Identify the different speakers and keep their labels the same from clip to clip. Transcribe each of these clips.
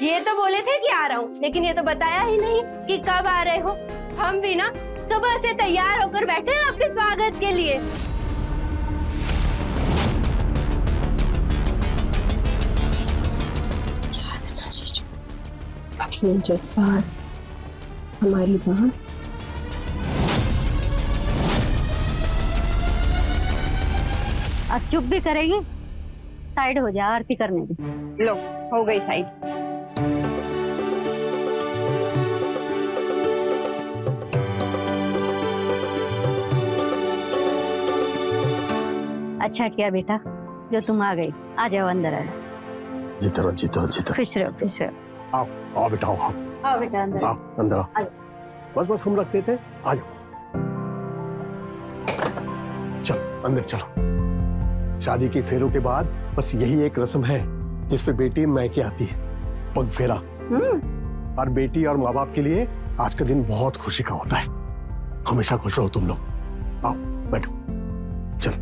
Speaker 1: ये तो बोले थे कि आ रहा हूँ, लेकिन ये तो बताया ही नहीं कि कब आ रहे हो। हम भी ना सुबह से तैयार होकर बैठे हैं आपके स्वागत के लिए।
Speaker 2: अपने जज्बात, हमारी बात,
Speaker 3: अब चुप भी करेगी? साइड हो जा, आरती करने दे।
Speaker 1: लो, हो गई साइड।
Speaker 3: अच्छा किया बेटा जो तुम आ गई। आ जाओ, अंदर आ जाओ।
Speaker 4: जीते रहो, जीते रहो, जीते
Speaker 3: खुश रहो, खुश रहो।
Speaker 4: रहो। आओ बेटा, आओ
Speaker 3: आओ बेटा अंदर।
Speaker 4: आओ, अंदर आओ।
Speaker 3: आ
Speaker 4: बस बस हम रखते थे, आ जाओ। चलो अंदर चलो। शादी के फेरों के बाद बस यही एक रस्म है जिसपे बेटी मैके आती है, पग फेरा। और बेटी और माँ बाप के लिए आज का दिन बहुत खुशी का होता है। हमेशा खुश रहो तुम लोग। आओ बैठो, चलो।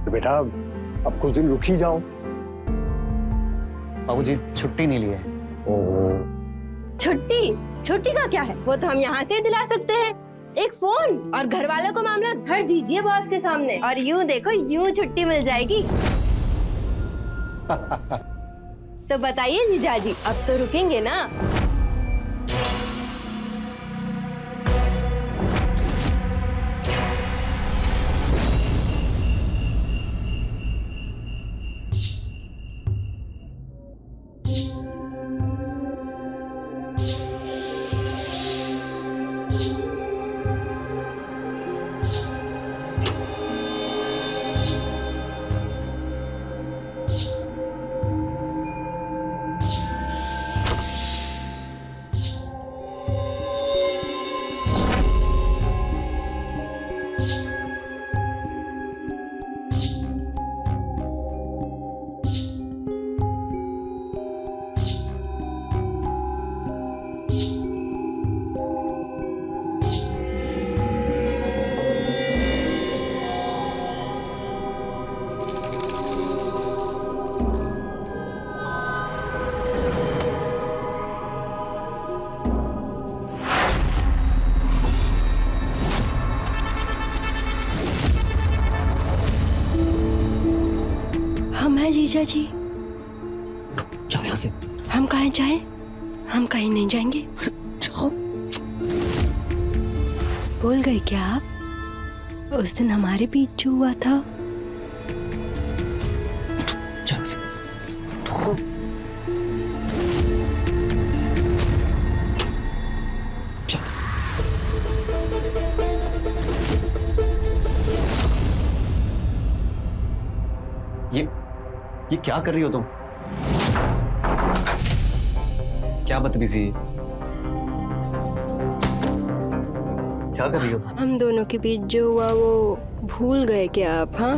Speaker 4: तो बेटा अब कुछ दिन रुक ही जाओ।
Speaker 5: बाबूजी छुट्टी नहीं ली है।
Speaker 1: छुट्टी? छुट्टी का क्या है, वो तो हम यहाँ से दिला सकते हैं। एक फोन और घर वालों को मामला धर दीजिए बॉस के सामने, और यूं देखो यूं छुट्टी मिल जाएगी। तो बताइए जीजाजी, अब तो रुकेंगे ना? हम हैं जीजाजी।
Speaker 5: जाओ यहाँ से।
Speaker 1: हम कहीं जाएं? हम कहीं नहीं जाएंगे।
Speaker 5: जाओ।
Speaker 1: भूल गए क्या आप उस दिन हमारे बीच जो हुआ था?
Speaker 5: जाओ से। जाओ से। ये क्या कर रही हो तुम? क्या बदतमीजी? क्या कर रही हो तुम?
Speaker 1: हम दोनों के बीच जो हुआ वो भूल गए क्या आप? हाँ,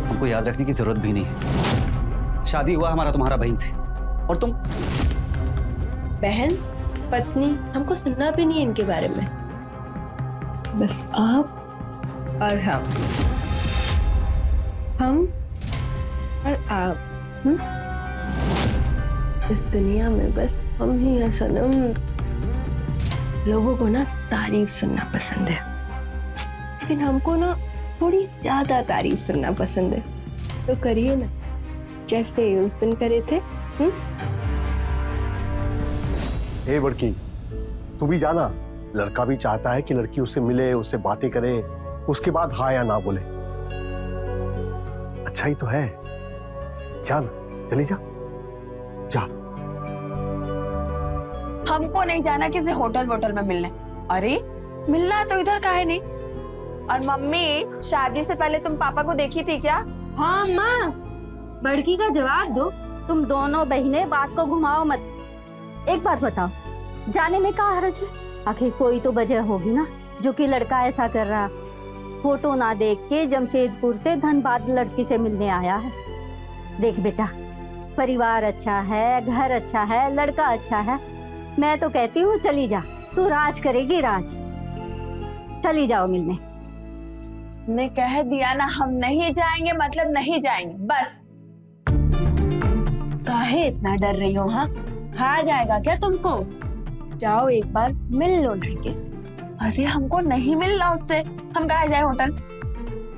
Speaker 5: हमको याद रखने की जरूरत भी नहीं है। शादी हुआ हमारा तुम्हारा बहन से, और तुम
Speaker 1: बहन पत्नी हमको सुनना भी नहीं इनके बारे में। बस आप और हम और आप। इस दुनिया में बस हम ही हैं सनम। लोगों को ना तारीफ सुनना पसंद है, लेकिन हमको ना थोड़ी ज्यादा तारीफ सुनना पसंद है। तो करिए ना जैसे उस दिन करे थे।
Speaker 4: ए बड़की, तू भी जाना। लड़का भी चाहता है कि लड़की उससे मिले, उससे बातें करे, उसके बाद हाँ या ना बोले। अच्छा ही तो है। जा ना, चली जा, जा।
Speaker 2: हमको नहीं जाना किसी होटल वोटल में मिलने। अरे मिलना तो इधर काहे नहीं। और मम्मी, शादी से पहले तुम पापा को देखी थी क्या?
Speaker 1: हाँ माँ, बड़की का जवाब दो।
Speaker 3: तुम दोनों बहनें बात को घुमाओ मत। एक बात बताओ, जाने में क्या हर्ज है? आखिर कोई तो वजह होगी ना जो कि लड़का ऐसा कर रहा। फोटो ना देख के जमशेदपुर से धनबाद लड़की से मिलने आया है। देख बेटा, परिवार अच्छा है, घर अच्छा है, लड़का अच्छा है। मैं तो कहती हूँ चली जा, तू राज करेगी राज। चली जाओ मिलने।
Speaker 2: ने कह दिया ना, हम नहीं जाएंगे मतलब नहीं जाएंगे, बस।
Speaker 1: काहे इतना डर रही हो? हाँ, खा जाएगा क्या तुमको? जाओ एक बार मिल लो लड़के से।
Speaker 2: अरे हमको नहीं मिलना उससे, हम कहाँ जाए होटल?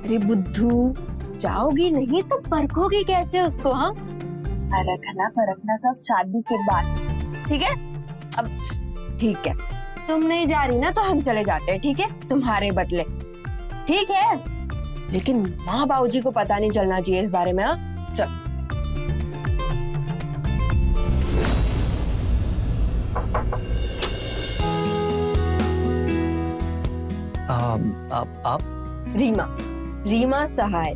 Speaker 1: अरे बुद्धू, जाओगी नहीं तो परखोगी कैसे उसको? हाँ,
Speaker 2: रखना परखना सब शादी के बाद, ठीक है?
Speaker 1: अब ठीक है, तुम नहीं जा रही ना तो हम चले जाते हैं, ठीक है? तुम्हारे बदले, ठीक है? लेकिन माँ बाबूजी को पता नहीं चलना चाहिए इस बारे में। हाँ, चल।
Speaker 5: आप
Speaker 1: रीमा, रीमा सहाय।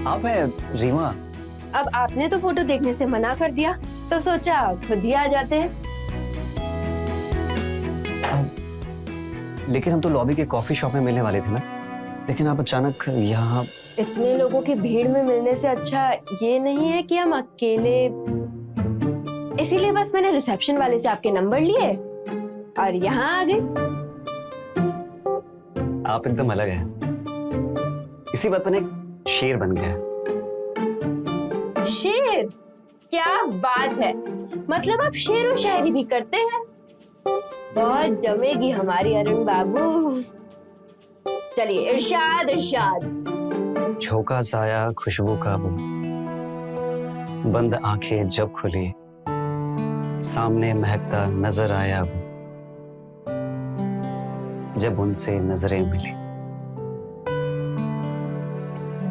Speaker 5: आप है रीमा?
Speaker 1: अब आपने तो फोटो देखने से मना कर दिया, तो सोचा खुद ही आ जाते हैं।
Speaker 5: लेकिन हम तो लॉबी के कॉफी शॉप में मिलने वाले थे ना, लेकिन आप अचानक यहाँ।
Speaker 1: इतने लोगों की भीड़ में मिलने से अच्छा ये नहीं है कि हम अकेले, इसीलिए बस मैंने रिसेप्शन वाले से आपके नंबर लिए और यहाँ आ गए।
Speaker 5: आप एकदम अलग हैं, इसी बात पर एक शेर बन गया।
Speaker 1: शेर? क्या बात है, मतलब आप शेर और शायरी भी करते हैं? बहुत जमेगी हमारी अरुण बाबू। चलिए, इरशाद इरशाद।
Speaker 5: झोंका साया खुशबू का वो, बंद आंखें जब खुली, सामने महकता नजर आया वो, जब उनसे नजरें मिली।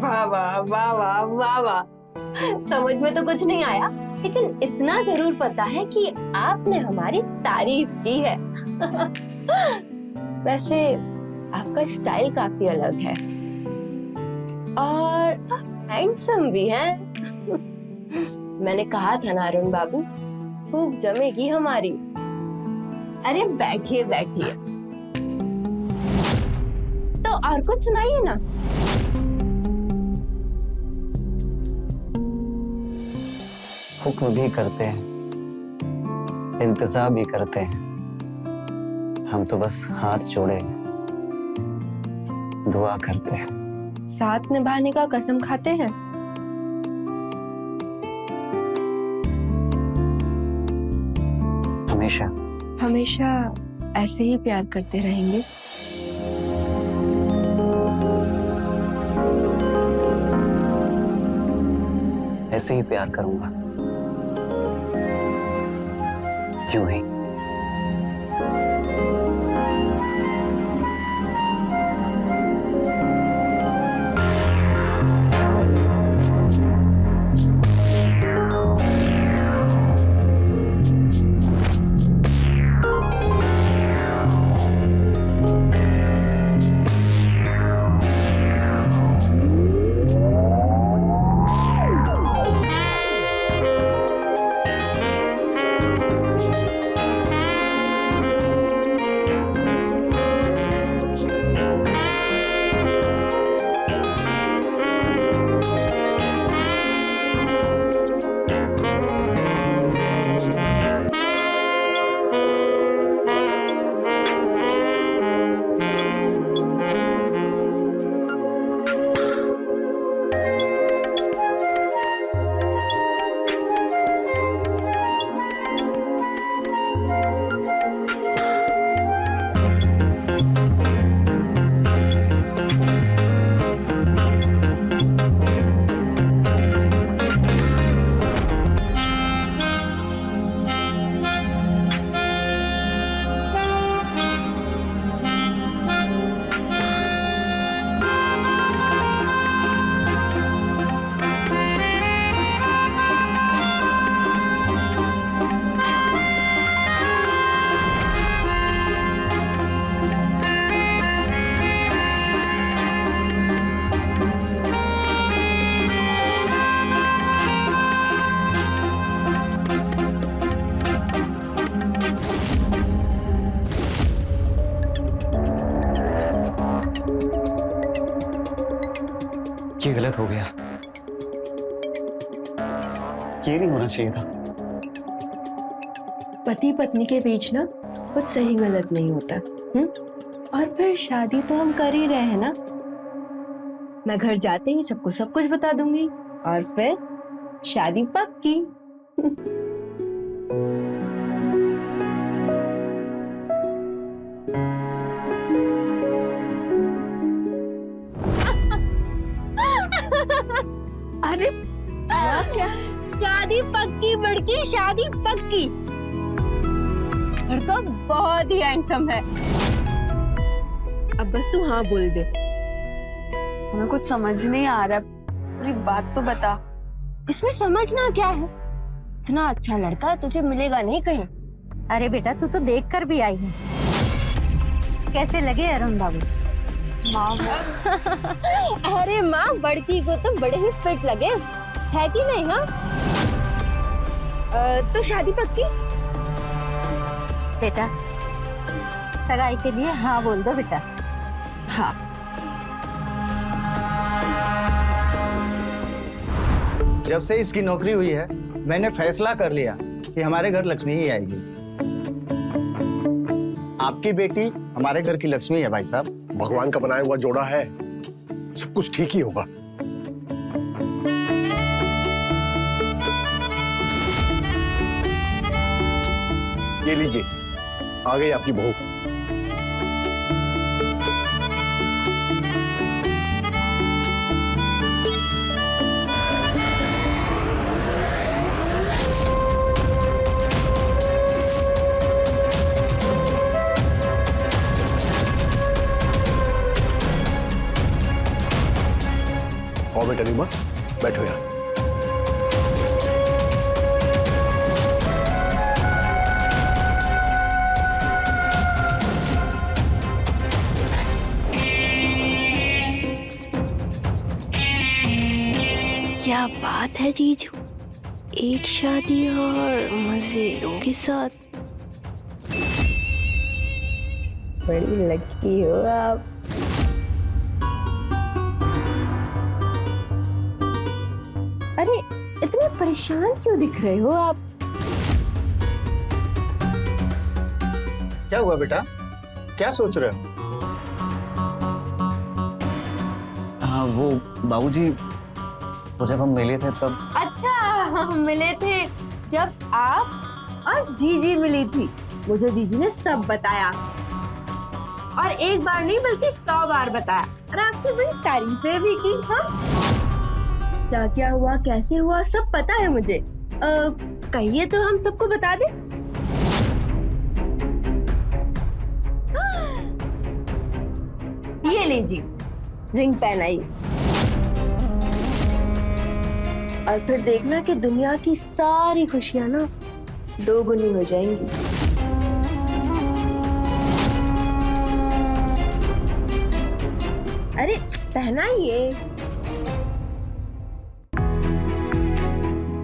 Speaker 1: वाह वाह वाह वाह वाह वाह। समझ में तो कुछ नहीं आया, लेकिन इतना जरूर पता है कि आपने हमारी तारीफ की है। वैसे आपका स्टाइल काफी अलग है और आप हैंडसम भी हैं। मैंने कहा था ना अरुण बाबू, खूब जमेगी हमारी। अरे बैठिए बैठिए। तो और कुछ सुनाइए ना।
Speaker 5: हुक्म भी करते हैं, इंतजार भी करते हैं, हम तो बस हाथ जोड़े दुआ करते हैं।
Speaker 1: साथ निभाने का कसम खाते हैं?
Speaker 5: हमेशा
Speaker 1: हमेशा ऐसे ही प्यार करते रहेंगे।
Speaker 5: ऐसे ही प्यार करूंगा, यूं ही। ये गलत हो गया, ये नहीं होना चाहिए था।
Speaker 1: पति पत्नी के बीच ना कुछ सही गलत नहीं होता। और फिर शादी तो हम कर ही रहे हैं ना। मैं घर जाते ही सबको सब कुछ बता दूंगी और फिर शादी पक्की।
Speaker 2: अरे
Speaker 1: क्या? शादी पक्की बड़की, शादी पक्की। लड़का बहुत ही हैंडसम है। अब बस तू हाँ बोल दे।
Speaker 2: हमें कुछ समझ नहीं आ रहा, पूरी बात तो बता।
Speaker 1: इसमें समझना क्या है? इतना अच्छा लड़का तुझे मिलेगा नहीं कहीं।
Speaker 3: अरे बेटा तू तो देख कर भी आई है। कैसे लगे अरुण बाबू?
Speaker 2: माँ
Speaker 1: अरे माँ, बड़की को तो बड़े ही फिट लगे, है कि नहीं? हाँ तो शादी पक्की?
Speaker 3: बेटा सगाई के लिए हाँ बोल दो बेटा।
Speaker 2: हाँ।
Speaker 6: जब से इसकी नौकरी हुई है मैंने फैसला कर लिया कि हमारे घर लक्ष्मी ही आएगी। आपकी बेटी हमारे घर की लक्ष्मी है भाई साहब।
Speaker 4: भगवान का बनाया हुआ जोड़ा है, सब कुछ ठीक ही होगा। ये लीजिए, आ गई आपकी बहू। और बेटा रीमा, बैठो यार।
Speaker 1: क्या बात है जीजू, एक शादी और मजे दो के साथ। बड़ी लकी हो आप। अरे इतने परेशान क्यों दिख रहे हो आप?
Speaker 6: क्या हुआ बेटा, क्या सोच रहे हो?
Speaker 5: हाँ वो बाबूजी, तो जब हम मिले थे तब।
Speaker 1: अच्छा, हम मिले थे जब आप और जीजी मिली थी। मुझे जीजी ने सब बताया, और एक बार नहीं बल्कि 100 बार बताया, और आपकी बड़ी तारीफें भी की। हाँ क्या क्या हुआ, कैसे हुआ, सब पता है मुझे। कहिए तो हम सबको बता दें। ये लीजिए, रिंग पहनाइए, और फिर देखना कि दुनिया की सारी खुशियां ना 2 गुनी हो जाएंगी। अरे पहनाइए।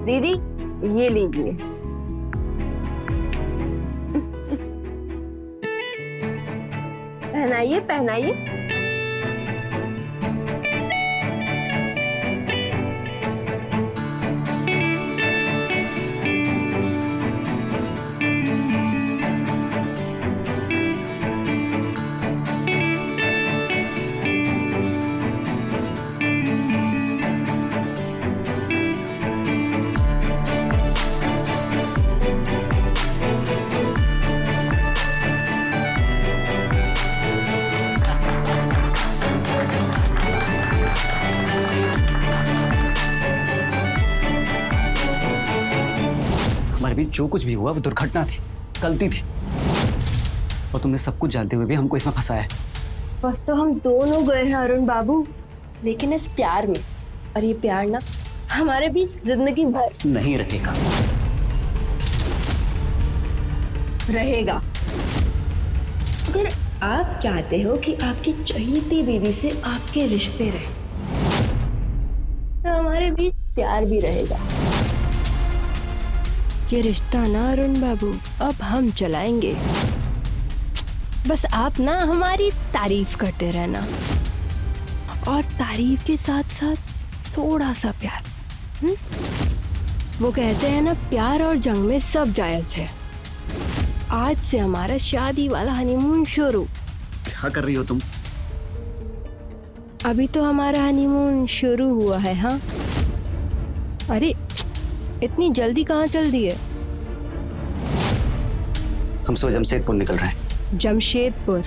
Speaker 1: दीदी ये लीजिए। पहनाइए पहनाइए।
Speaker 5: हमारे बीच जो कुछ भी हुआ वो दुर्घटना थी, गलती थी, और तुमने सब कुछ जानते हुए भी हमको इसमें फंसाया।
Speaker 1: बस तो हम दोनों गए हैं अरुण बाबू, लेकिन इस प्यार में, और ये प्यार ना हमारे बीच जिंदगी भर
Speaker 5: नहीं रहेगा।
Speaker 1: रहेगा। अगर आप चाहते हो कि आपकी चहीती बीवी से आपके रिश्ते रहे, तो हमारे बीच प्यार भी रहेगा। ये रिश्ता ना अरुण बाबू अब हम चलाएंगे। बस आप ना हमारी तारीफ करते रहना, और तारीफ के साथ साथ थोड़ा सा प्यार। वो कहते हैं ना, प्यार और जंग में सब जायज है। आज से हमारा शादी वाला हनीमून शुरू।
Speaker 5: क्या कर रही हो तुम?
Speaker 1: अभी तो हमारा हनीमून शुरू हुआ है। हाँ, अरे इतनी जल्दी कहाँ चल दी है?
Speaker 5: हम सुबह जमशेदपुर निकल रहे हैं।
Speaker 1: जमशेदपुर?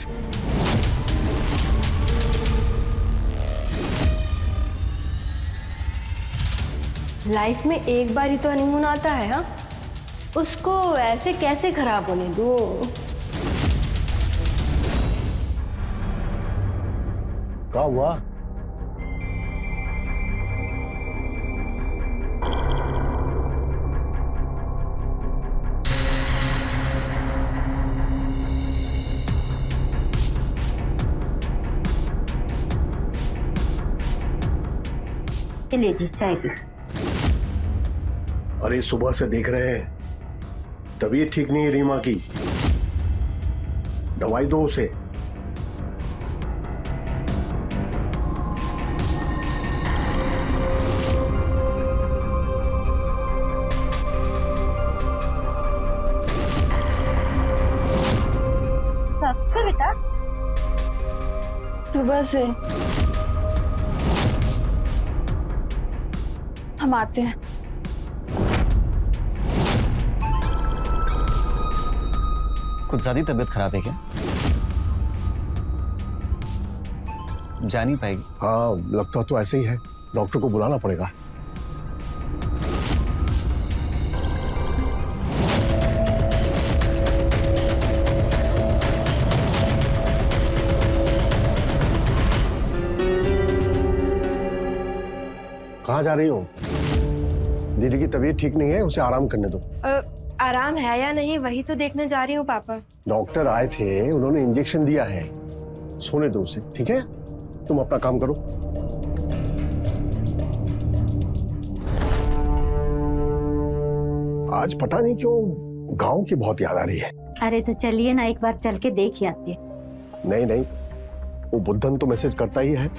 Speaker 1: लाइफ में एक बार ही तो हनीमून आता है। हाँ, उसको ऐसे कैसे खराब होने दो।
Speaker 4: क्या हुआ?
Speaker 3: लीजिए चाय पी।
Speaker 4: अरे सुबह से देख रहे हैं तबीयत ठीक नहीं है रीमा की, दवाई दो उसे।
Speaker 3: बेटा
Speaker 2: सुबह से हम आते हैं।
Speaker 5: कुछ ज्यादा तबीयत खराब है क्या? जा नहीं पाएगी?
Speaker 4: हाँ, लगता तो ऐसे ही है। डॉक्टर को बुलाना पड़ेगा। कहाँ जा रही हो? दीदी की तबीयत ठीक नहीं है, उसे आराम करने दो।
Speaker 1: आराम है या नहीं वही तो देखने जा रही हूँ पापा।
Speaker 4: डॉक्टर आए थे, उन्होंने इंजेक्शन दिया है, सोने दो उसे। ठीक है, तुम अपना काम करो। आज पता नहीं क्यों गांव की बहुत याद आ रही है।
Speaker 3: अरे तो चलिए ना, एक बार चल के देख ही आती है।
Speaker 4: नहीं नहीं, वो बुद्धन तो मैसेज करता ही है,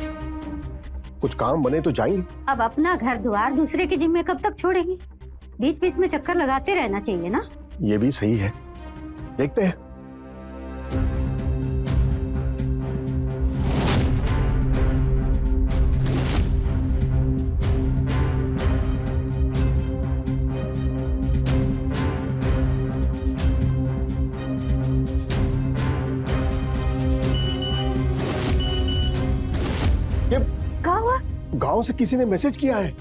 Speaker 4: कुछ काम बने तो जाएंगे।
Speaker 3: अब अपना घर द्वार दूसरे के जिम्मे कब तक छोड़ेंगे? बीच बीच में चक्कर लगाते रहना चाहिए ना।
Speaker 4: ये भी सही है, देखते हैं। ये
Speaker 3: कहाँ हुआ?
Speaker 4: गांव से किसी ने मैसेज किया है।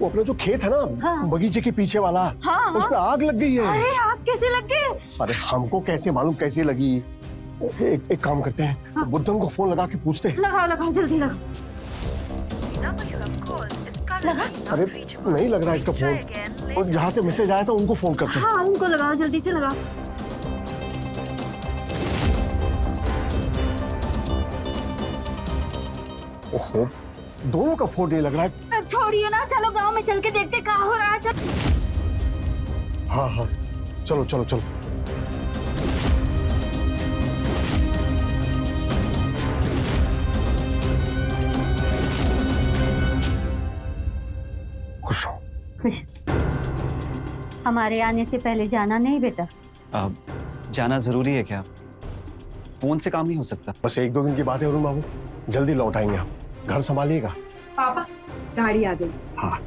Speaker 4: वो अपना जो खेत है ना,
Speaker 3: हाँ।
Speaker 4: बगीचे के पीछे वाला,
Speaker 3: हाँ,
Speaker 4: उसमें आग लग गई है।
Speaker 3: अरे आग कैसे लग गई?
Speaker 4: अरे हमको कैसे मालूम कैसे लगी? एक काम करते हैं,
Speaker 3: हाँ।
Speaker 4: बुद्धन को फोन लगा के पूछते हैं।
Speaker 3: लगाओ लगाओ जल्दी लगाओ। लगा?
Speaker 4: अरे नहीं लग रहा इसका फोन। और जहाँ से मैसेज आया था उनको फोन करते हैं।
Speaker 3: हाँ उनको लगाओ, जल्दी से लगाओ।
Speaker 4: ओहो, दोनों का फोन नहीं लग रहा है।
Speaker 3: छोड़िए ना, चलो गांव में चल के देखते कहाँ हो रहा है।
Speaker 4: हाँ हाँ, चलो चलो चलो। खुश हो?
Speaker 3: खुश। हमारे आने से पहले जाना नहीं बेटा।
Speaker 5: जाना जरूरी है क्या? फोन से काम नहीं हो सकता?
Speaker 4: बस 1-2 दिन की बात है अरुण बाबू, जल्दी लौट आएंगे हम। घर संभालिएगा।
Speaker 1: पापा गाड़ी आ गई।
Speaker 4: हाँ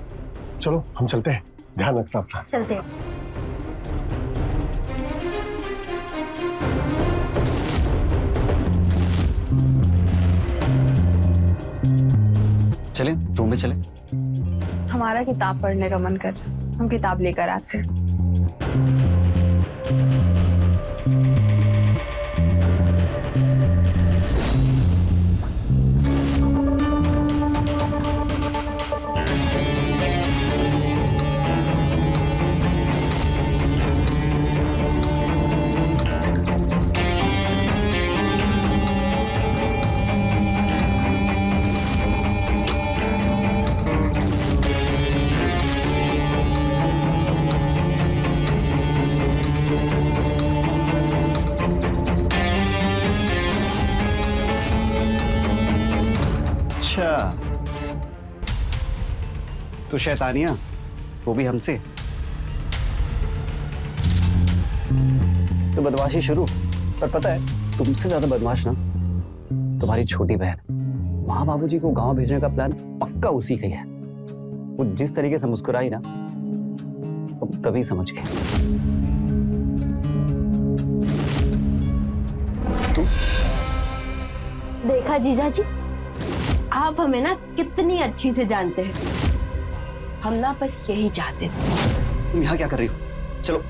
Speaker 4: चलो हम चलते हैं, ध्यान रखना अपना।
Speaker 3: चलते हैं।
Speaker 5: चलें, रूम में चलें।
Speaker 2: हमारा किताब पढ़ने का मन कर रहा है, हम किताब लेकर आते हैं।
Speaker 5: तो शैतानियां वो भी हमसे। तो बदमाशी शुरू। पर पता है तुमसे ज्यादा बदमाश ना तुम्हारी छोटी बहन। माँ बाबूजी को गांव भेजने का प्लान पक्का उसी का ही है। वो जिस तरीके से मुस्कुराई ना तुम तभी समझ गए।
Speaker 1: देखा जीजा जी, आप हमें ना कितनी अच्छी से जानते हैं। हम ना बस यही चाहते थे।
Speaker 5: तुम यहाँ क्या कर रही हो? चलो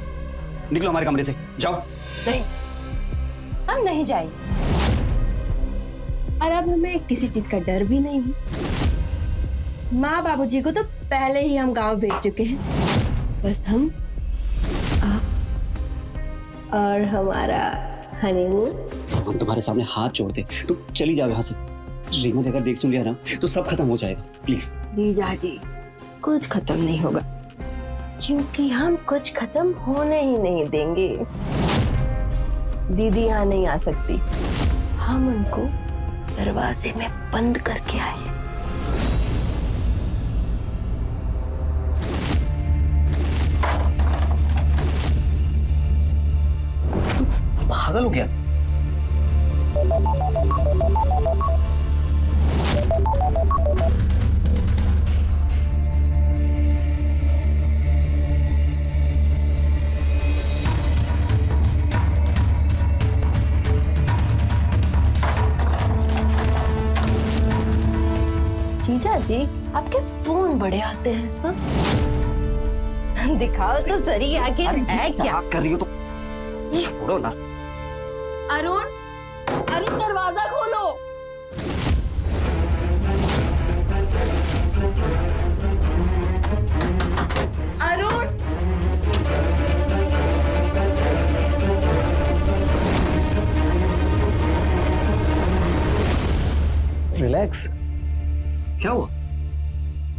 Speaker 5: निकलो हमारे कमरे से, जाओ।
Speaker 1: नहीं, हम नहीं जाएंगे। और अब हमें किसी चीज का डर भी नहीं है। माँ बाबूजी को तो पहले ही हम गांव भेज चुके हैं। बस हम और हमारा हनीमून।
Speaker 5: हम तुम्हारे सामने हाथ जोड़ते, तुम चली जाओ यहाँ से। रीमा ने अगर देख सुन लिया ना तो सब खत्म हो जाएगा। प्लीज
Speaker 1: जीजा जी, कुछ खत्म नहीं होगा, क्योंकि हम कुछ खत्म होने ही नहीं देंगे। दीदी यहाँ नहीं आ सकती, हम उनको दरवाजे में बंद करके आए।
Speaker 5: पागल हो गया?
Speaker 1: जीजा जी, आपके फोन बड़े आते हैं। हाँ? दिखाओ तो सही आगे है क्या
Speaker 5: कर रही हो? तो छोड़ो ना।
Speaker 1: अरुण, अरुण दरवाजा खोलो। अरुण,
Speaker 5: रिलैक्स। क्या हुआ?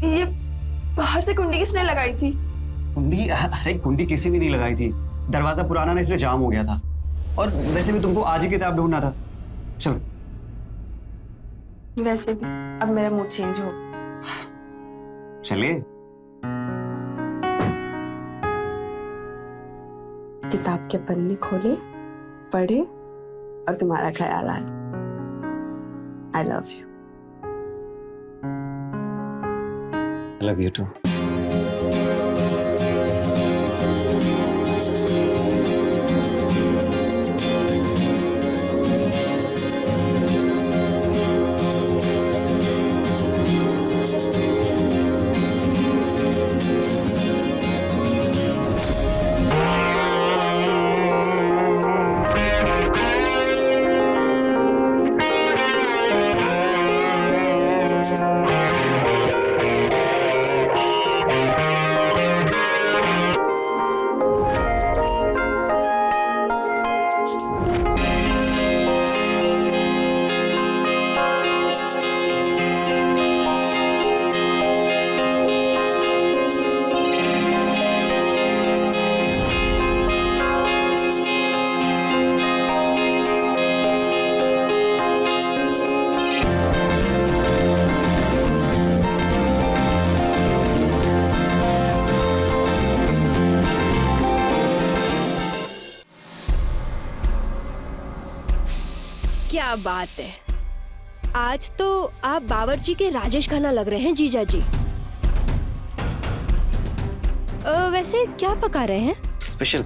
Speaker 2: ये बाहर से कुंडी किसने लगाई थी?
Speaker 5: कुंडी? अरे कुंडी किसी ने नहीं लगाई थी। दरवाजा पुराना ना इसलिए जाम हो गया था। और वैसे भी तुमको आज ही किताब ढूंढना था। चलो।
Speaker 2: वैसे भी अब मेरा मूड चेंज हो।
Speaker 5: चलिए।
Speaker 2: किताब के पन्ने खोले, पढ़े और तुम्हारा ख्याल आया। I love you.
Speaker 5: I love you too.
Speaker 1: क्या बात है, आज तो आप बावर्ची के राजेश खन्ना लग रहे हैं जीजा जी। वैसे क्या पका रहे हैं?
Speaker 5: स्पेशल।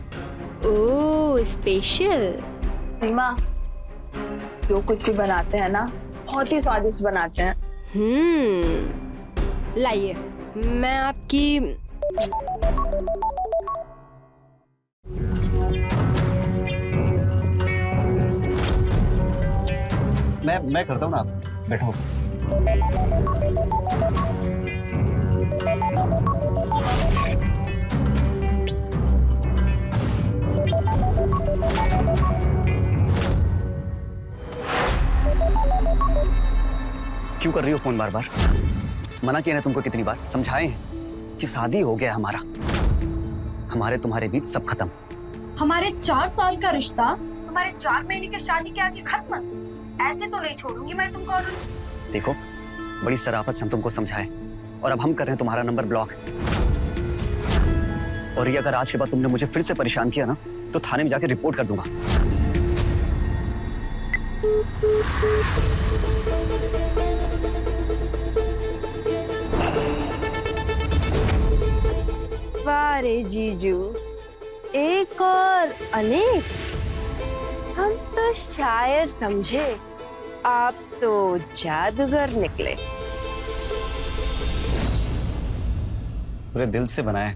Speaker 1: ओह स्पेशल।
Speaker 2: रीमा, जो कुछ भी बनाते हैं ना बहुत ही स्वादिष्ट बनाते हैं।
Speaker 1: लाइए, मैं आपकी
Speaker 5: मैं करता हूँ ना, आप बैठो। क्यों कर रही हो फोन बार बार? मना किया ना तुमको कितनी बार, समझाए हैं कि शादी हो गया हमारा, हमारे तुम्हारे बीच सब खत्म।
Speaker 7: हमारे 4 साल का रिश्ता तुम्हारे 4 महीने की शादी के आगे खत्म। ऐसे तो नहीं छोड़ूंगी मैं तुमको। और
Speaker 5: देखो, बड़ी शराफत से हम तुमको समझाए, और अब हम कर रहे हैं तुम्हारा नंबर ब्लॉक। और ये अगर आज के बाद तुमने मुझे फिर से परेशान किया ना तो थाने में जाके रिपोर्ट कर दूंगा।
Speaker 1: वाह रे जीजू, एक और अनेक। हम तो शायर समझे, आप तो जादूगर निकले।
Speaker 5: पूरे दिल से बनाए।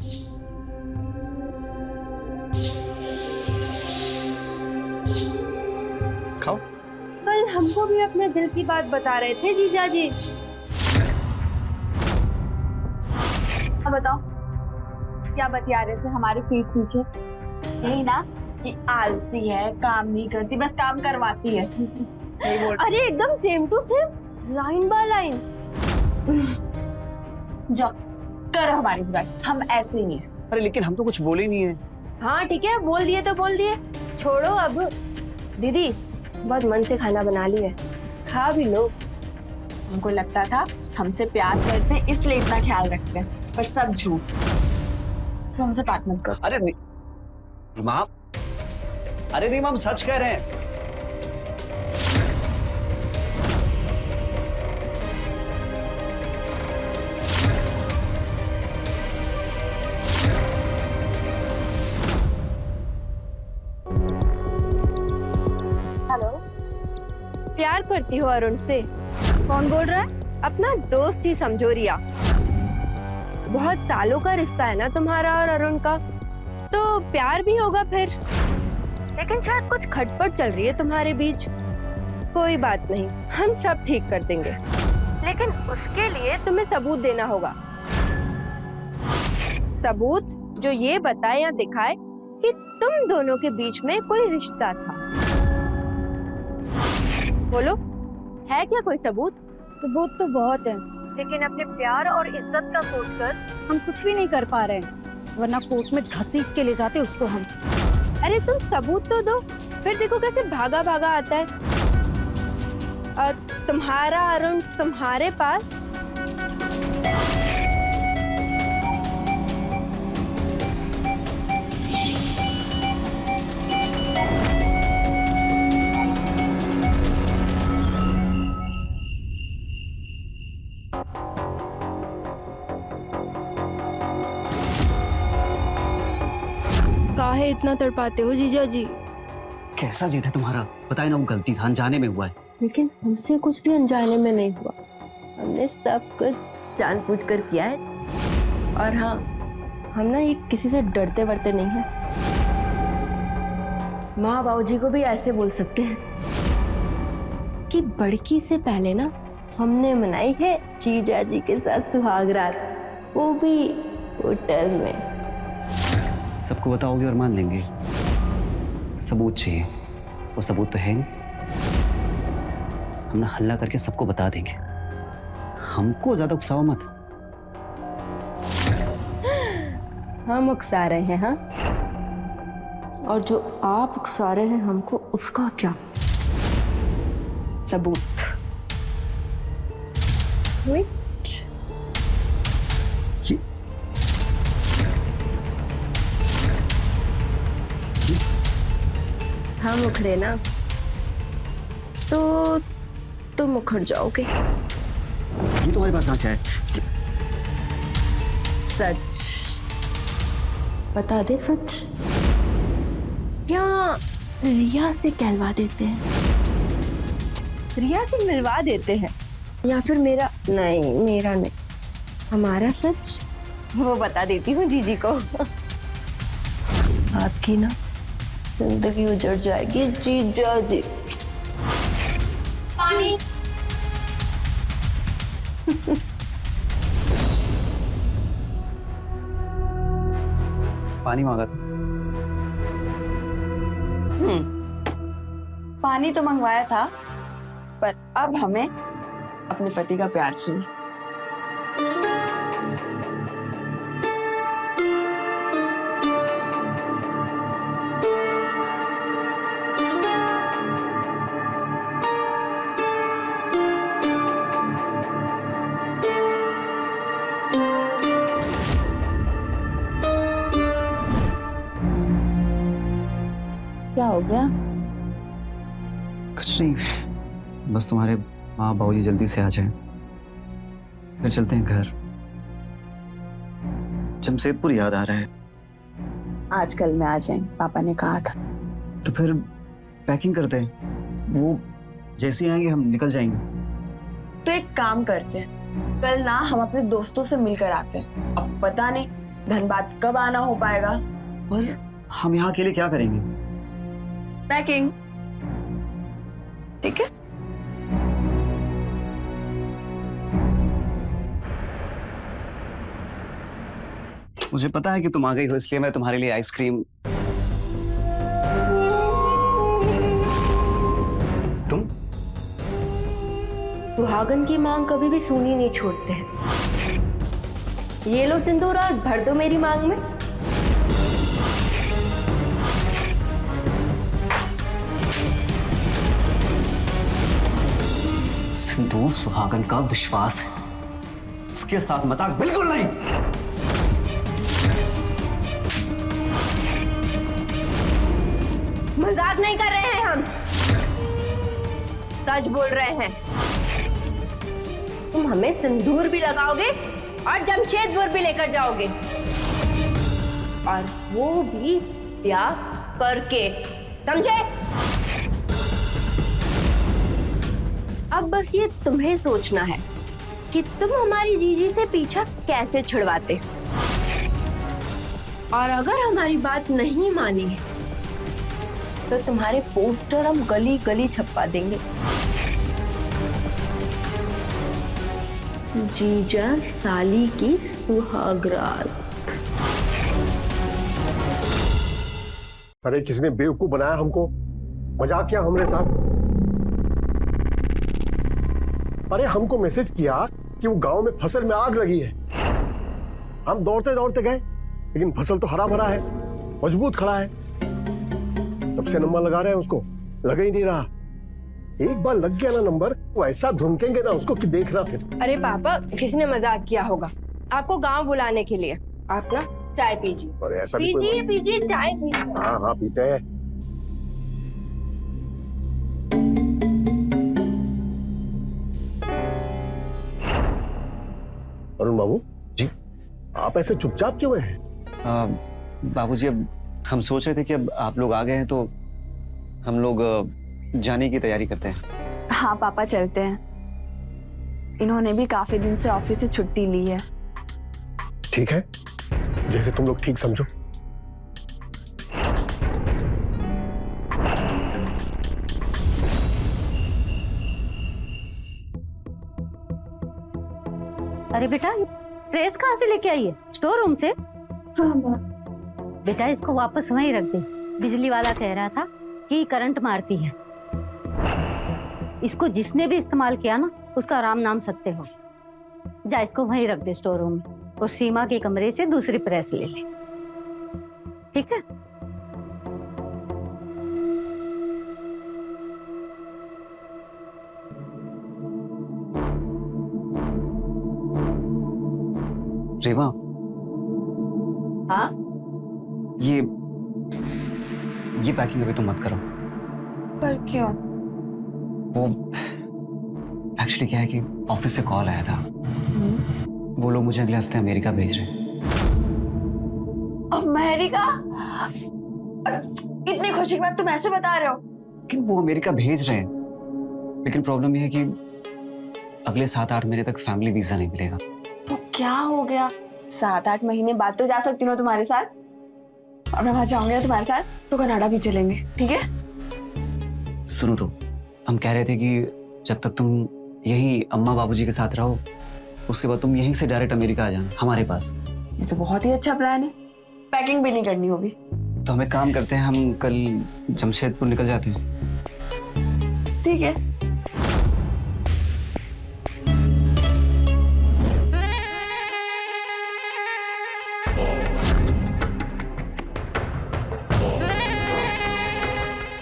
Speaker 5: खाओ।
Speaker 1: कल हमको भी अपने दिल की बात बता रहे थे जीजा जी।
Speaker 2: अब बताओ क्या बतिया रहे थे हमारे पीठ पीछे? यही ना कि आलसी है, काम नहीं करती, बस काम करवाती है। यही बोल।
Speaker 1: अरे एकदम same to same, line by line.
Speaker 2: जाओ करो हमारी बुराई, हम ऐसे ही हैं।
Speaker 5: अरे लेकिन हम तो कुछ बोले ही नहीं है।
Speaker 1: हाँ ठीक है, बोल दिए तो बोल दिए, छोड़ो अब। दीदी बहुत मन से खाना बना ली है, खा भी लो।
Speaker 2: हमको लगता था हमसे प्यार करते हैं इसलिए इतना ख्याल रखते हैं, पर सब झूठ। तो हमसे बात मत करो।
Speaker 5: अरे रीमा, अरे रीमा, हम सच कह रहे हैं।
Speaker 1: हेलो, प्यार करती हो अरुण से?
Speaker 2: कौन बोल रहा है?
Speaker 1: अपना दोस्त ही समझो रिया। बहुत सालों का रिश्ता है ना तुम्हारा और अरुण का, तो प्यार भी होगा फिर। लेकिन शायद कुछ खटपट चल रही है तुम्हारे बीच। कोई बात नहीं, हम सब ठीक कर देंगे, लेकिन उसके लिए तुम्हें सबूत देना होगा। सबूत जो ये बताए या दिखाए कि तुम दोनों के बीच में कोई रिश्ता था। बोलो, है क्या कोई सबूत?
Speaker 7: सबूत तो बहुत है,
Speaker 1: लेकिन अपने प्यार और इज्जत का सोचकर
Speaker 7: हम कुछ भी नहीं कर पा रहे हैं, वरना कोर्ट में घसीट के ले जाते उसको हम।
Speaker 1: अरे तुम सबूत तो दो, फिर देखो कैसे भागा भागा आता है। तुम्हारा अरुण तुम्हारे पास। काहे इतना तड़पाते हो जीजा जी?
Speaker 5: कैसा जेठ है तुम्हारा? बताए ना, वो गलती था, अनजाने में हुआ है।
Speaker 1: लेकिन हमसे कुछ भी अनजाने में नहीं हुआ, हमने सब कुछ जानबूझकर किया है। और हाँ, हम ना ये किसी से डरते वरते नहीं हैं। माँ बाबूजी को भी ऐसे बोल सकते हैं कि बड़की से पहले ना हमने मनाई है जीजा जी के साथ सुहाग रात, वो भी होटल में।
Speaker 5: सबको बताओगे और मान लेंगे? सबूत चाहिए, वो सबूत तो है नहीं। हम ना हल्ला करके सबको बता देंगे। हमको ज्यादा उकसाओ मत।
Speaker 1: हम उकसा रहे हैं? हाँ, और जो आप उकसा रहे हैं हमको, उसका क्या सबूत? वेट,
Speaker 5: ये
Speaker 1: हम उखड़े ना तो तुम उखड़ जाओगे।
Speaker 5: तुम्हारे पास कहां से आया?
Speaker 1: सच बता दे, सच। क्या रिया से कहलवा देते हैं, रिया से मिलवा देते हैं, या फिर मेरा नहीं, हमारा सच वो बता देती हूँ जीजी को। आपकी ना जिंदगी उजड़ जाएगी जीजा जी। पानी।
Speaker 5: पानी मांगा था।
Speaker 2: पानी तो मंगवाया था, पर अब हमें अपने पति का प्यार चाहिए। हो गया?
Speaker 5: कुछ नहीं, बस तुम्हारे माँ बाबूजी जल्दी से आ जाएं, फिर चलते हैं घर। जमशेदपुर याद आ रहा है।
Speaker 2: आजकल में आ जाएंगे, पापा ने कहा था।
Speaker 5: तो फिर पैकिंग करते हैं, वो जैसे ही आएंगे हम निकल जाएंगे।
Speaker 2: तो एक काम करते हैं, कल ना हम अपने दोस्तों से मिलकर आते हैं। अब पता नहीं धनबाद कब आना हो पाएगा।
Speaker 5: पर हम यहाँ अकेले क्या करेंगे?
Speaker 2: पैकिंग, ठीक है?
Speaker 5: मुझे पता है कि तुम आ गई हो, इसलिए मैं तुम्हारे लिए आइसक्रीम। तुम
Speaker 1: सुहागन की मांग कभी भी सूनी नहीं छोड़ते हैं। ये लो सिंदूर और भर दो मेरी मांग में।
Speaker 5: सिंदूर सुहागन का विश्वास है, उसके साथ मजाक बिल्कुल नहीं।
Speaker 1: मजाक नहीं कर रहे हैं हम, सच बोल रहे हैं। तुम हमें सिंदूर भी लगाओगे और जमशेदपुर भी लेकर जाओगे, और वो भी ब्याह करके, समझे? अब बस ये तुम्हें सोचना है कि तुम हमारी जीजी से पीछा कैसे छुड़वाते, और अगर हमारी बात नहीं मानी तो तुम्हारे पोस्टर हम गली गली छपवा देंगे। जीजा साली की सुहागरात।
Speaker 4: अरे किसने बेवकूफ बनाया हमको? मजाक किया हमरे साथ? अरे हमको मैसेज किया कि वो गांव में फसल में आग लगी है। हम दौड़ते दौड़ते गए, लेकिन फसल तो हरा भरा है, मजबूत खड़ा है। तब से नंबर लगा रहे हैं उसको, लगा ही नहीं रहा। एक बार लग गया ना नंबर, वो ऐसा धुनकेंगे ना उसको कि देख रहा फिर।
Speaker 1: अरे पापा, किसने मजाक किया होगा आपको गांव बुलाने के लिए। आप ना चाय पीजिए।
Speaker 4: और ऐसा भी कोई-
Speaker 1: पीजिए चाय पीजिए।
Speaker 4: हाँ हाँ पीते हैं। अरुण बाबू
Speaker 5: जी?
Speaker 4: आप ऐसे चुपचाप क्यों हैं?
Speaker 5: बाबूजी, अब हम सोच रहे थे कि अब आप लोग आ गए हैं तो हम लोग जाने की तैयारी करते हैं।
Speaker 2: हाँ पापा, चलते हैं। इन्होंने भी काफी दिन से ऑफिस से छुट्टी ली है।
Speaker 4: ठीक है, जैसे तुम लोग ठीक समझो।
Speaker 3: अरे बेटा, ये प्रेस कहाँ से लेके आई है? स्टोर रूम से?
Speaker 2: हाँ
Speaker 3: बेटा, इसको वापस वहीं रख दे। बिजली वाला कह रहा था कि करंट मारती है। इसको जिसने भी इस्तेमाल किया ना, उसका राम नाम सत्य हो। जा, इसको वहीं रख दे स्टोर रूम में, और सीमा के कमरे से दूसरी प्रेस ले ले, ठीक है?
Speaker 5: रेवा,
Speaker 2: हाँ?
Speaker 5: ये पैकिंग अभी तुम मत करो।
Speaker 2: पर क्यों?
Speaker 5: वो एक्चुअली क्या है कि ऑफिस से कॉल आया था, वो लोग मुझे अगले हफ्ते अमेरिका भेज रहे हैं।
Speaker 2: अमेरिका? इतनी खुशी की बात तुम ऐसे बता रहे हो?
Speaker 5: लेकिन वो अमेरिका भेज रहे हैं, लेकिन प्रॉब्लम ये है कि अगले 7-8 महीने तक फैमिली वीजा नहीं मिलेगा।
Speaker 2: तो क्या हो गया? 7-8 महीने बाद तो जा सकती हूँ तुम्हारे साथ, और मैं वहां जाऊंगी ना तुम्हारे साथ तो कनाडा भी चलेंगे, ठीक है?
Speaker 5: सुनो तो, हम कह रहे थे कि जब तक तुम यही अम्मा बाबूजी के साथ रहो, उसके बाद तुम यहीं से डायरेक्ट अमेरिका आ जाना हमारे पास।
Speaker 2: ये तो बहुत ही अच्छा प्लान है। पैकिंग भी नहीं करनी होगी।
Speaker 5: तो हम एक काम करते हैं, हम कल जमशेदपुर निकल जाते हैं।
Speaker 2: ठीक है।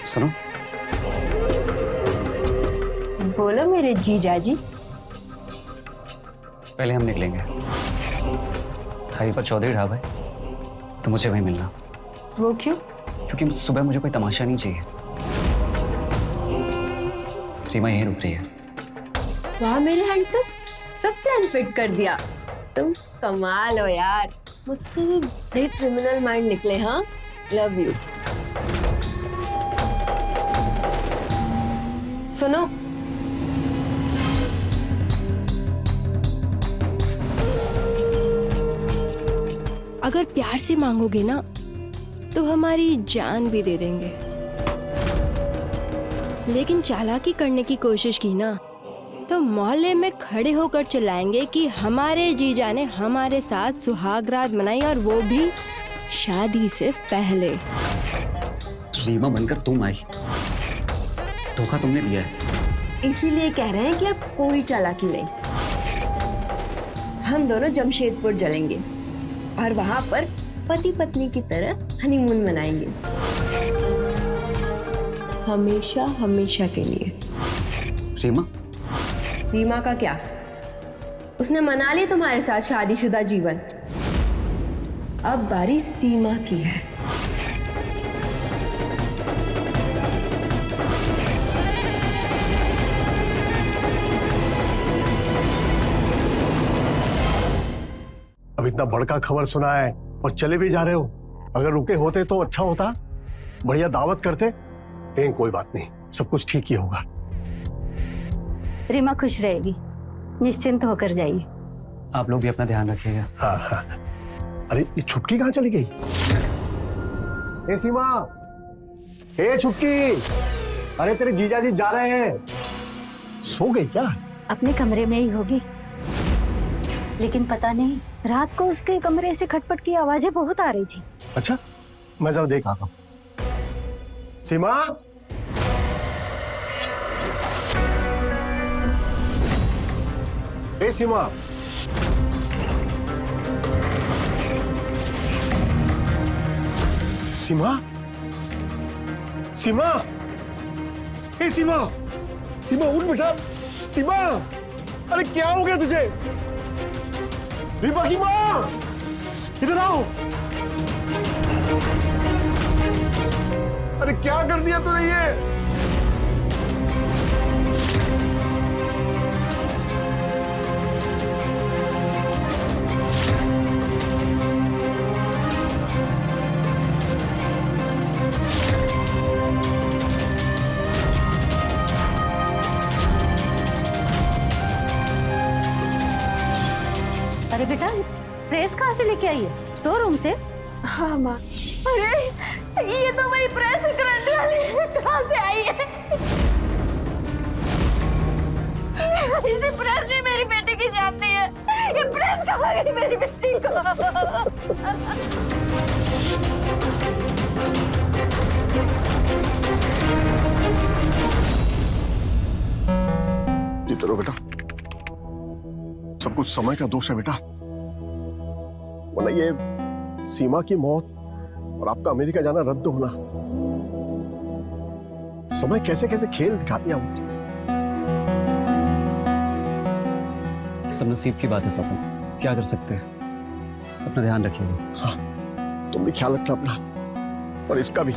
Speaker 5: सुनो,
Speaker 1: बोलो मेरे जीजा जी।
Speaker 5: पहले हम निकलेंगे, हाईवे पर चौधरी ढाबा है, तो मुझे वहीं मिलना।
Speaker 1: वो क्यों?
Speaker 5: क्योंकि सुबह मुझे कोई तमाशा नहीं चाहिए। रीमा यहीं रुक रही है।
Speaker 1: वाह मेरे हैंडसम, सब प्लान फिट कर दिया। तुम कमाल हो यार, मुझसे भी बड़े क्रिमिनल माइंड निकले। हाँ, लव यू। सुनो, अगर प्यार से मांगोगे ना तो हमारी जान भी दे देंगे, लेकिन चालाकी करने की कोशिश की ना तो मोहल्ले में खड़े होकर चिल्लाएंगे कि हमारे जीजा ने हमारे साथ सुहागरात मनाई, और वो भी शादी से पहले।
Speaker 5: रीमा बनकर तुम आई, धोखा तुमने दिया है।
Speaker 1: इसीलिए कह रहे हैं कि अब कोई चालाकी नहीं। हम दोनों जमशेदपुर चलेंगे और वहां पर पति पत्नी की तरह हनीमून मनाएंगे, हमेशा हमेशा के लिए।
Speaker 5: रीमा?
Speaker 1: रीमा का क्या, उसने मना ली तुम्हारे साथ शादीशुदा जीवन। अब बारी सीमा की है।
Speaker 4: अब इतना बड़का खबर सुना है और चले भी जा रहे हो। अगर रुके होते तो अच्छा होता, बढ़िया दावत करते। लेकिन कोई बात नहीं, सब कुछ ठीक ही होगा।
Speaker 3: रीमा खुश रहेगी, निश्चिंत होकर जाइए।
Speaker 5: आप लोग भी अपना ध्यान रखिएगा।
Speaker 4: हाँ हाँ। अरे ये छुटकी कहाँ चली गई? ए सीमा, ए छुटकी, अरे तेरे जीजा जी जा रहे हैं। सो गई क्या?
Speaker 3: अपने कमरे में ही होगी, लेकिन पता नहीं रात को उसके कमरे से खटपट की आवाजें बहुत आ रही थी।
Speaker 4: अच्छा, मैं जरा देख आता हूं। सीमा, ए सीमा, सीमा, सीमा, ए सीमा, सीमा उठ बेटा। सीमा, अरे क्या हो गया तुझे? रीमा की माँ, इधर आओ। अरे क्या कर दिया तूने ये?
Speaker 3: अरे बेटा, प्रेस कहाँ से लेके आई है? स्टोर रूम से?
Speaker 1: हाँ माँ।
Speaker 3: अरे ये तो वही प्रेस करने वाली कहाँ से आई है? इसी प्रेस ने मेरी बेटी की जान ली है। ये प्रेस कहाँ गई मेरी बेटी को?
Speaker 4: जीते रहो बेटा, सब कुछ समय का दोष है बेटा। वरना ये सीमा की मौत और आपका अमेरिका जाना रद्द होना, समय कैसे कैसे खेल दिखा दिया वो।
Speaker 5: सब नसीब की बात है पापा, क्या कर सकते हैं। अपना ध्यान रखिएगा।
Speaker 4: हाँ, तुम भी ख्याल रखना अपना, और इसका भी।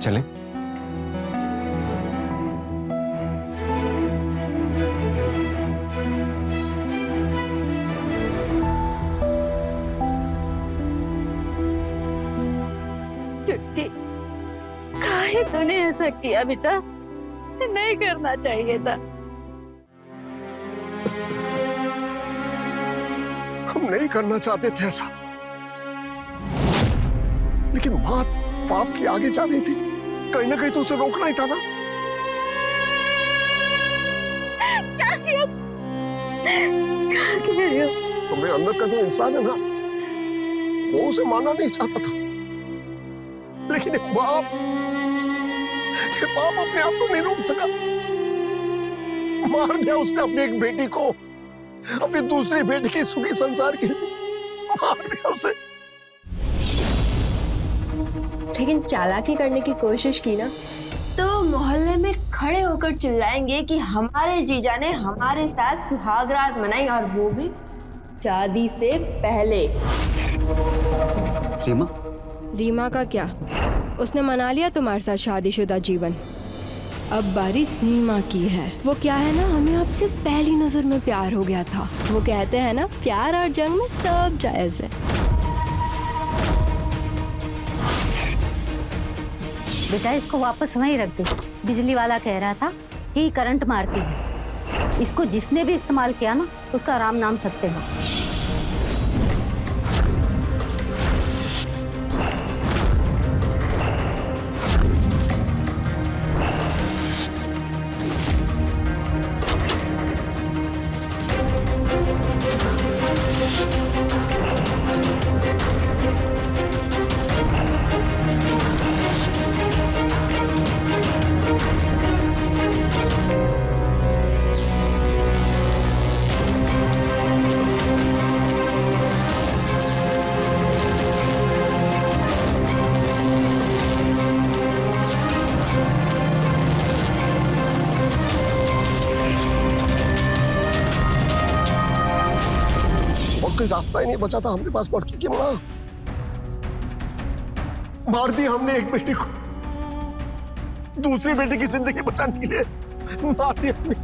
Speaker 5: चले?
Speaker 3: चुटकी, काहे तूने ऐसा किया बेटा? नहीं करना चाहिए था।
Speaker 4: हम नहीं करना चाहते थे ऐसा, लेकिन बात पाप की आगे जा रही थी। कहीं ना कहीं तो उसे रोकना ही था ना।
Speaker 3: क्या किया? क्या किया?
Speaker 4: तुम्हें अंदर का जो इंसान है ना, वो उसे मानना नहीं चाहता था, लेकिन एक बाप अपने आप को नहीं रोक सका। मार दिया उसने अपनी एक बेटी को, अपनी दूसरी बेटी की सुखी संसार के लिए मार दिया उसे।
Speaker 1: लेकिन चालाकी करने की कोशिश की ना तो मोहल्ले में खड़े होकर चिल्लाएंगे कि हमारे जीजा ने हमारे साथ सुहागरात मनाई, और वो भी शादी से पहले।
Speaker 5: रीमा,
Speaker 1: रीमा का क्या, उसने मना लिया तुम्हारे साथ शादीशुदा जीवन। अब बारी सीमा की है। वो क्या है ना, हमें आपसे पहली नजर में प्यार हो गया था। वो कहते हैं ना, प्यार और जंग में सब जायज है।
Speaker 3: बेटा इसको वापस वहीं रख दे। बिजली वाला कह रहा था कि करंट मारती है। इसको जिसने भी इस्तेमाल किया ना, उसका राम नाम सत्य है।
Speaker 4: कोई रास्ता ही नहीं बचा था हमारे पास लड़की की। मार दी हमने एक बेटी को, दूसरी बेटी की जिंदगी बचाने के लिए मार दिया हमने।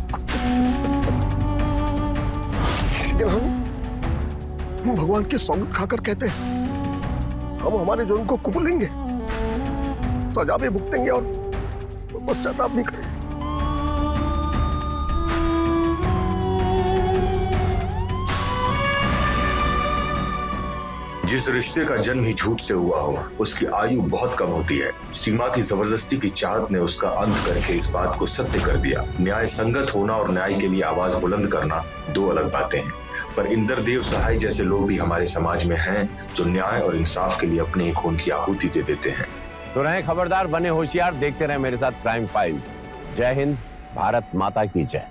Speaker 4: लेकिन हम भगवान की सौगंध खाकर कहते हैं हम हमारे जुर्म को कबूल लेंगे, सजा भी भुगतेंगे और पश्चाताप भी करेंगे।
Speaker 8: जिस रिश्ते का जन्म ही झूठ से हुआ हो, उसकी आयु बहुत कम होती है। सीमा की जबरदस्ती की चाहत ने उसका अंत करके इस बात को सत्य कर दिया। न्याय संगत होना और न्याय के लिए आवाज बुलंद करना दो अलग बातें हैं, पर इंद्रदेव सहाय जैसे लोग भी हमारे समाज में हैं जो न्याय और इंसाफ के लिए अपने ही खून की आहुति दे देते हैं।
Speaker 9: तो रहें खबरदार, बने होशियार, देखते रहें मेरे साथ क्राइम फाइल्स। जय हिंद, भारत माता की जय।